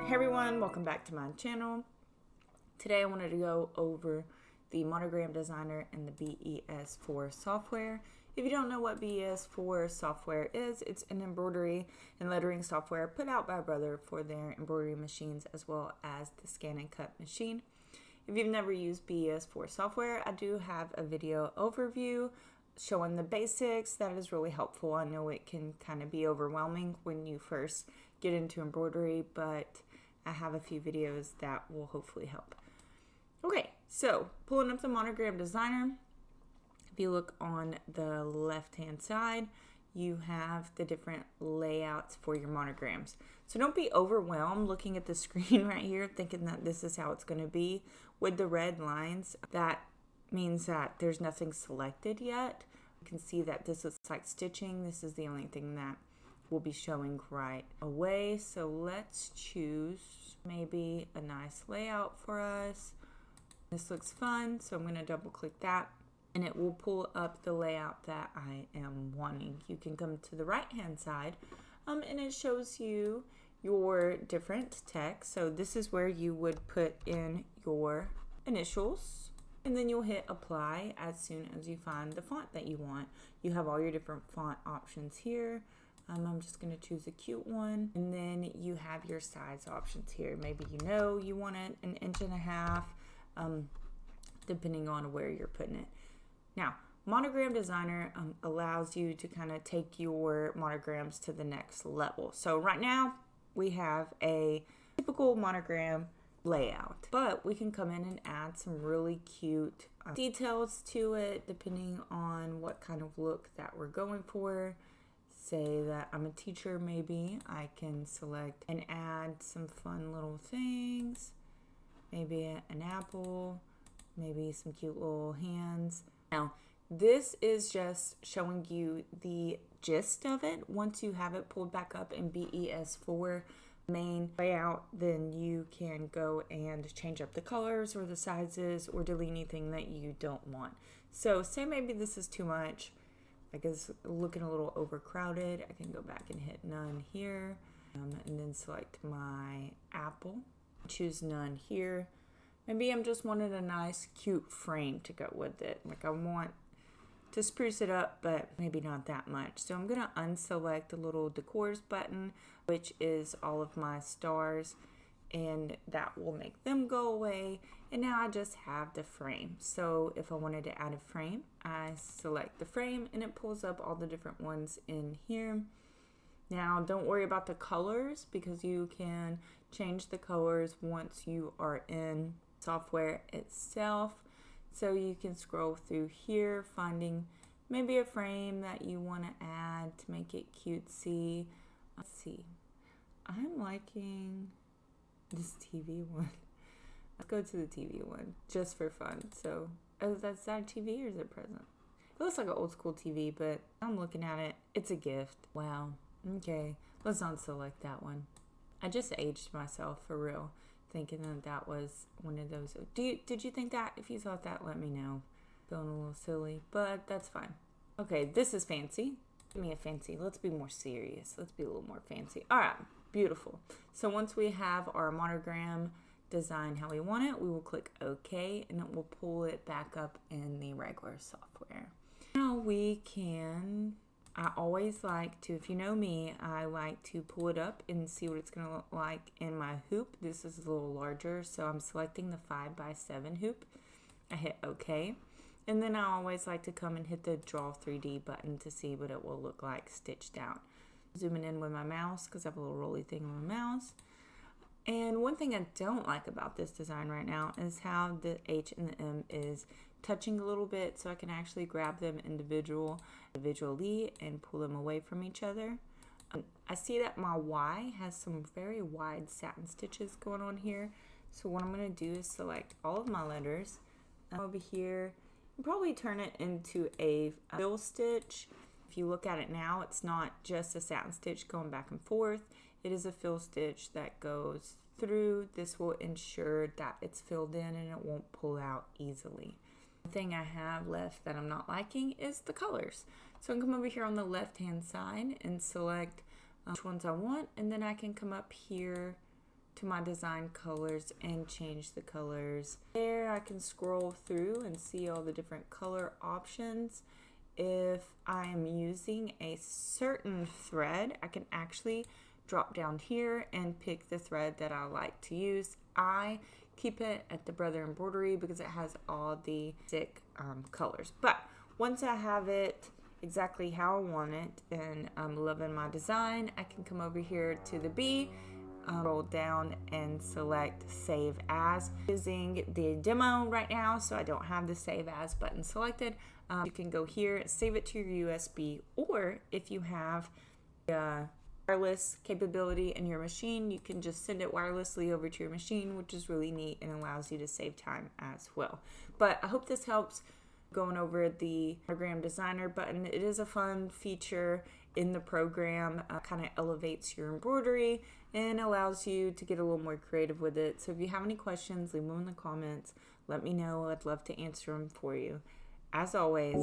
Hey everyone, welcome back to my channel. Today I wanted to go over the Monogram Designer and the BES4 software. If you don't know what BES4 software is, it's an embroidery and lettering software put out by Brother for their embroidery machines as well as the scan and cut machine. If you've never used BES4 software, I do have a video overview showing the basics. That is really helpful. I know it can kind of be overwhelming when you first get into embroidery, but I have a few videos that will hopefully help. Okay, so pulling up the Monogram Designer, if you look on the left hand side, you have the different layouts for your monograms. So don't be overwhelmed looking at the screen right here thinking that this is how it's going to be. With the red lines, that means that there's nothing selected yet. You can see that this looks like stitching. This is the only thing that will be showing right away. So let's choose maybe a nice layout for us. This looks fun, so I'm going to double click that and it will pull up the layout that I am wanting. You can come to the right hand side and it shows you your different text. So this is where you would put in your initials and then you'll hit apply as soon as you find the font that you want. You have all your different font options here. I'm just going to choose a cute one, and then you have your size options here. Maybe you know you want it 1.5 inches, depending on where you're putting it. Now, Monogram Designer allows you to kind of take your monograms to the next level. So right now we have a typical monogram layout, but we can come in and add some really cute details to it depending on what kind of look that we're going for. Say that I'm a teacher, maybe I can select and add some fun little things, maybe an apple, maybe some cute little hands. Now this is just showing you the gist of it. Once you have it pulled back up in BES4 main layout, then you can go and change up the colors or the sizes or delete anything that you don't want. So say maybe this is too much, like it's looking a little overcrowded. I can go back and hit none here and then select my apple, choose none here. Maybe I'm just wanting a nice cute frame to go with it. Like I want to spruce it up, but maybe not that much. So I'm gonna unselect the little decors button, which is all of my stars, and that will make them go away. And now I just have the frame. So if I wanted to add a frame, I select the frame and it pulls up all the different ones in here. Now don't worry about the colors because you can change the colors once you are in software itself. So you can scroll through here finding maybe a frame that you want to add to make it cutesy. Let's see, I'm liking this TV one. Let's go to the TV one just for fun. So, is that a TV or is it present? It looks like an old school TV, but I'm looking at it. It's a gift. Wow. Okay, let's unselect that one. I just aged myself for real, thinking that that was one of those. Did you think that? If you thought that, let me know. Feeling a little silly, but that's fine. Okay, this is fancy. Give me a fancy. Let's be more serious. Let's be a little more fancy. All right. Beautiful. So once we have our monogram design how we want it, we will click OK and it will pull it back up in the regular software. Now we can, I always like to, if you know me, I like to pull it up and see what it's going to look like in my hoop. This is a little larger, so I'm selecting the 5x7 hoop. I hit OK. And then I always like to come and hit the Draw 3D button to see what it will look like stitched out. Zooming in with my mouse because I have a little rolly thing on my mouse. And one thing I don't like about this design right now is how the H and the M is touching a little bit, so I can actually grab them individually and pull them away from each other. I see that my Y has some very wide satin stitches going on here. So what I'm going to do is select all of my letters over here and probably turn it into a fill stitch. If you look at it now, it's not just a satin stitch going back and forth. It is a fill stitch that goes through. This will ensure that it's filled in and it won't pull out easily. The thing I have left that I'm not liking is the colors. So I can come over here on the left hand side and select which ones I want, and then I can come up here to my design colors and change the colors. There I can scroll through and see all the different color options. If I am using a certain thread, I can actually drop down here and pick the thread that I like to use. I keep it at the Brother Embroidery because it has all the basic colors. But once I have it exactly how I want it and I'm loving my design, I can come over here to the B, roll down and select Save As. Using the demo right now, so I don't have the Save As button selected. You can go here, save it to your USB, or if you have wireless capability in your machine, you can just send it wirelessly over to your machine, which is really neat and allows you to save time as well. But I hope this helps going over the Monogram Designer button. It is a fun feature in the program, kind of elevates your embroidery and allows you to get a little more creative with it. So if you have any questions, leave them in the comments. Let me know. I'd love to answer them for you. As always,